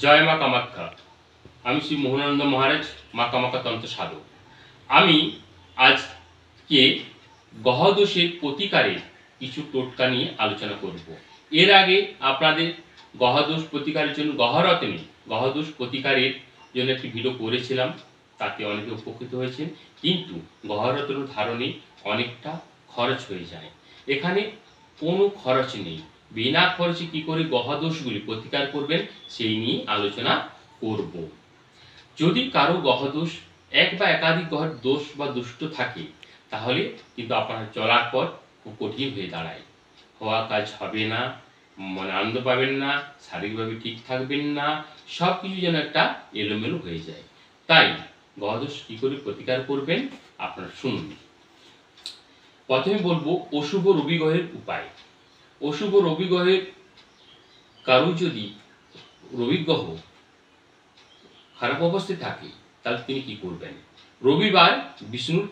জয় মা কামাখ্যা। আমি শ্রী মোহনানন্দ মহারাজ, মা কামাখ্যা তন্ত্র সাধক। আমি আজকে গ্রহদোষের প্রতিকারের কিছু টোটকা নিয়ে আলোচনা করব। এর আগে আপনাদের গ্রহদোষ প্রতিকারের জন্য গ্রহদোষ প্রতিকারের জন্য একটি ভিডিও করেছিলাম, তাতে অনেকে উপকৃত হয়েছেন। কিন্তু গ্রহরত্ন ধারণে অনেকটা খরচ হয়ে যায়। এখানে কোনো খরচ নেই, বিনা খরচে কি করে গ্রহদোষগুলি প্রতিকার করবেন সেই নিয়ে আলোচনা করব। যদি কারো গ্রহদোষ এক বা একাধিক গ্রহের দোষ বা দুষ্ট থাকে, তাহলে কিন্তু আপনার চলার পর খুব কঠিন হয়ে দাঁড়ায়। হওয়া কাজ হবে না, মনে আনন্দ পাবেন না, শারীরিকভাবে ঠিক থাকবেন না, সব কিছু যেন একটা এলোমেলো হয়ে যায়। তাই গ্রহদোষ কি করে প্রতিকার করবেন আপনারা শুনুন। প্রথমে বলবো অশুভ রবি গ্রহের উপায়। অশুভ রবি গ্রহের কারো যদি রবি গ্রহ খারাপ অবস্থায় থাকে, তাহলে তিনি কি করবেন? রবিবার বিষ্ণুর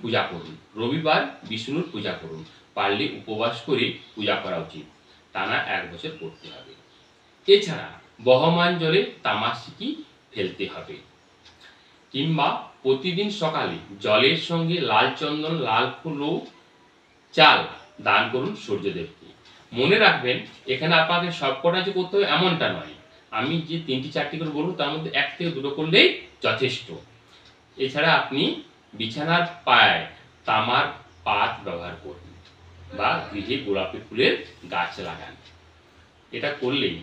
পূজা করুন। পারলে উপবাস করে পূজা করা উচিত। টানা 1 বছর করতে হবে। এছাড়া বহমান জলে তামাশিকি ফেলতে হবে, কিংবা প্রতিদিন সকালে জলের সঙ্গে লাল চন্দন, লাল ফুল ও চাল দান করুন সূর্যদেবকে। মনে রাখবেন, এখানে আপনাকে সবকটা যে করতে হবে এমনটা নয়। আমি যে 3-4টি করে বলবো, তার মধ্যে 1 থেকে 2টো করলেই যথেষ্ট। এছাড়া আপনি বিছানার পায়ে তামার পাত ব্যবহার করুন বা গৃহে গোলাপি ফুলের গাছ লাগান। এটা করলেই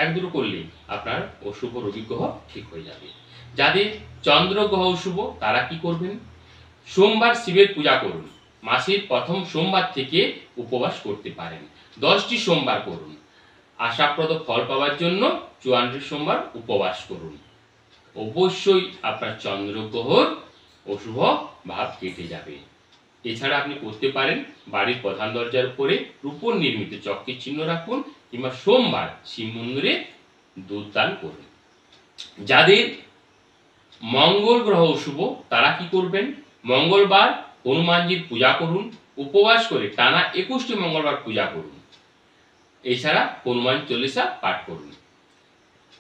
1-2টো করলেই আপনার অশুভ রবি গ্রহ ঠিক হয়ে যাবে। যাদের চন্দ্র গ্রহ অশুভ, তারা কি করবেন? সোমবার শিবের পূজা করুন। মাসের প্রথম সোমবার থেকে উপবাস করতে পারেন। 10টি সোমবার করুন। আশাপ্রদ ফল পাওয়ার জন্য 54 সোমবার উপবাস করুন। অবশ্যই আপনার চন্দ্র গ্রহর অশুভ ভাব কেটে যাবে। এছাড়া আপনি করতে পারেন, বাড়ির প্রধান দরজার উপরে রূপোর নির্মিত চক্রের চিহ্ন রাখুন, কিংবা সোমবার শিব মন্দিরে দুধ দান করুন। যাদের মঙ্গল গ্রহ অশুভ, তারা কি করবেন? মঙ্গলবার হনুমানজির পূজা করুন। উপবাস করে টানা 21টি মঙ্গলবার পূজা করুন। এছাড়া হনুমান চল্লিশা পাঠ করুন।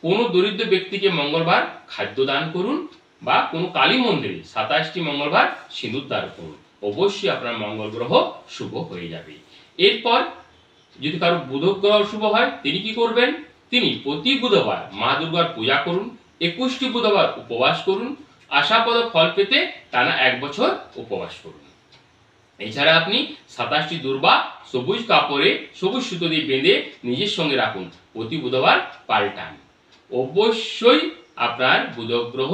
কোনো দরিদ্র ব্যক্তিকে মঙ্গলবার খাদ্য দান করুন, বা কোনো কালী মন্দিরে 27টি মঙ্গলবার সিঁদুর দান করুন। অবশ্যই আপনার মঙ্গল গ্রহ শুভ হয়ে যাবে। এরপর যদি কারো বুধ গ্রহ শুভ হয়, তিনি কি করবেন? তিনি প্রতি বুধবার মা দুর্গার পূজা করুন। 21টি বুধবার উপবাস করুন। আশাপ্রদ ফল পেতে টানা 1 বছর উপবাস করুন। এছাড়া আপনি 27টি দুর্বা সবুজ কাপড়ে সবুজ সুতো দিয়ে বেঁধে নিজের সঙ্গে রাখুন। প্রতি বুধবার পাল্টান। অবশ্যই আপনার বুধ গ্রহ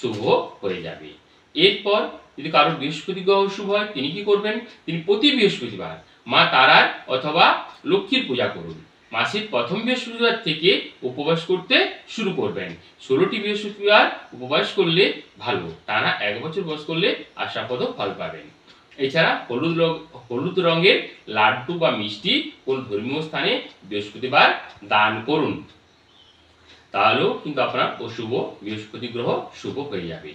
শুভ হয়ে যাবে। এরপর যদি কারো বৃহস্পতি গ্রহ শুভ হয়, তিনি কি করবেন? তিনি প্রতি বৃহস্পতিবার মা তারার অথবা লক্ষ্মীর পূজা করুন। মাসের প্রথম বৃহস্পতিবার থেকে উপবাস করতে শুরু করবেন। 16টি বৃহস্পতিবার উপবাস করলে ভালো। টানা 1 বছর উপবাস করলে আশাপ্রদ ফল পাবেন। এছাড়া হলুদ রঙের লাড্ডু বা মিষ্টি কোন ধর্মীয় স্থানে বৃহস্পতিবার দান করুন। তাহলেও কিন্তু আপনার অশুভ বৃহস্পতি গ্রহ শুভ হয়ে যাবে।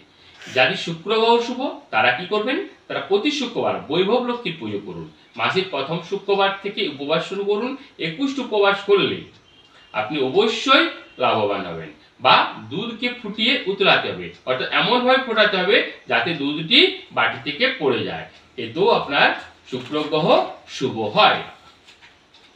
যাদের শুক্র গ্রহ শুভ, তারা কি করবেন? তারা প্রতি শুক্রবার বৈভব লক্ষ্মীর পুজো করুন। মাসের প্রথম শুক্রবার থেকে উপবাস শুরু করুন। 21টি উপবাস করলে আপনি অবশ্যই লাভবান হবেন। বা দুধকে ফুটিয়ে উতলাতে হবে, অর্থাৎ এমনভাবে ফোটাতে হবে যাতে দুধটি বাটি থেকে পড়ে যায়। এতেও আপনার শুক্র গ্রহ শুভ হয়।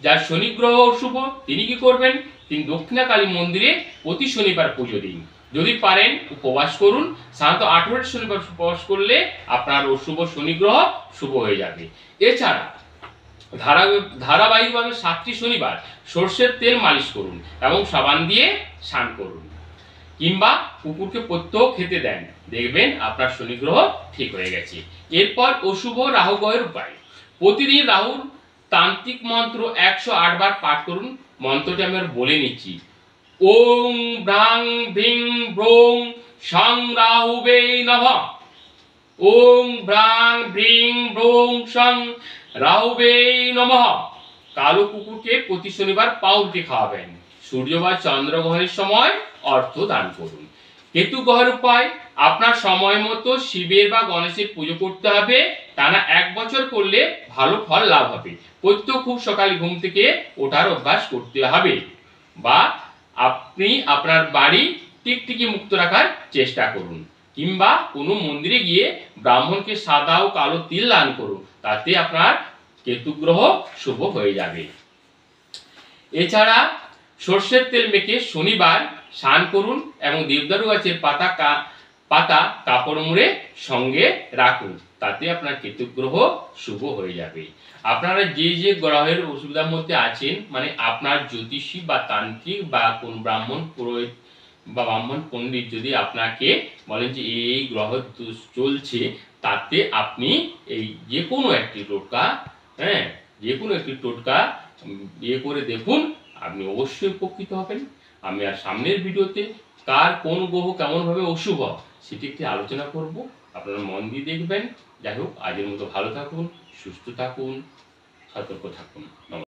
যার শনি গ্রহ শুভ, তিনি কি করবেন? তিনি দক্ষিণা কালী মন্দিরে প্রতি শনিবার পুজো দিন। যদি পারেন উপবাস করুন। সাধারণত 18টি শনিবার উপবাস করলে আপনার অশুভ শনি গ্রহ শুভ হয়ে যাবে। এছাড়া ধারাবাহিকভাবে 7টি শনিবার সর্ষের তেল মালিশ করুন এবং সাবান দিয়ে স্নান করুন, কিংবা কুকুরকে প্রত্যহ খেতে দেন। দেখবেন আপনার শনি গ্রহ ঠিক হয়ে গেছে। এরপর অশুভ রাহু গ্রহের উপায়। প্রতিদিন রাহুর তান্ত্রিক মন্ত্র 108 বার পাঠ করুন। মন্ত্রটি আমি বলে নিচ্ছি। ওং ব্রাং ভিং ব্রোং সং রাহুবে নমঃ। ওং ব্রাং ভিং ব্রোং সং রাহুবে নমঃ। কালো কুকুরকে প্রতি শনিবার পাউরুটি খাওয়াবেন। সূর্য বা চন্দ্র গ্রহণের সময় অর্থ দান করুন। কেতু গ্রহের উপায়। আপনার সময় মতো শিবের বা গণেশের পুজো করতে হবে। টানা 1 বছর করলে ভালো ফল লাভ হবে। প্রত্যহ খুব সকালে ঘুম থেকে ওঠার অভ্যাস করতে হবে। বা আপনি আপনার বাড়ি টিকটিকি মুক্ত রাখার চেষ্টা করুন, কিংবা কোনো মন্দিরে গিয়ে ব্রাহ্মণকে সাদা ও কালো তিল দান করুন, তাতে আপনার কেতু গ্রহ শুভ হয়ে যাবে। এছাড়া সর্ষের তেল মেখে শনিবার স্নান করুন এবং দেবদারু গাছের পাতা কাপড় মুড়ে সঙ্গে রাখুন, তাতে আপনার কেতু গ্রহ শুভ হয়ে যাবে। আপনারা যে যে গ্রহের অসুবিধার মধ্যে আছেন, মানে আপনার জ্যোতিষী বা তান্ত্রিক বা কোন ব্রাহ্মণ পুরোহিত বা ব্রাহ্মণ পণ্ডিত যদি আপনাকে বলেন যে এই গ্রহ দোষ চলছে, তাতে আপনি এই যে কোনো একটি টোটকা, যে কোনো একটি টোটকা ইয়ে করে দেখুন, আপনি অবশ্যই উপকৃত হবেন। আমি আর সামনের ভিডিওতে কার কোন গ্রহ কেমনভাবে অশুভ সেটি একটি আলোচনা করব, আপনারা মন দিয়ে দেখবেন। যাই হোক, আজের মতো ভালো থাকুন, সুস্থ থাকুন, সতর্ক থাকুন। নমস্কার।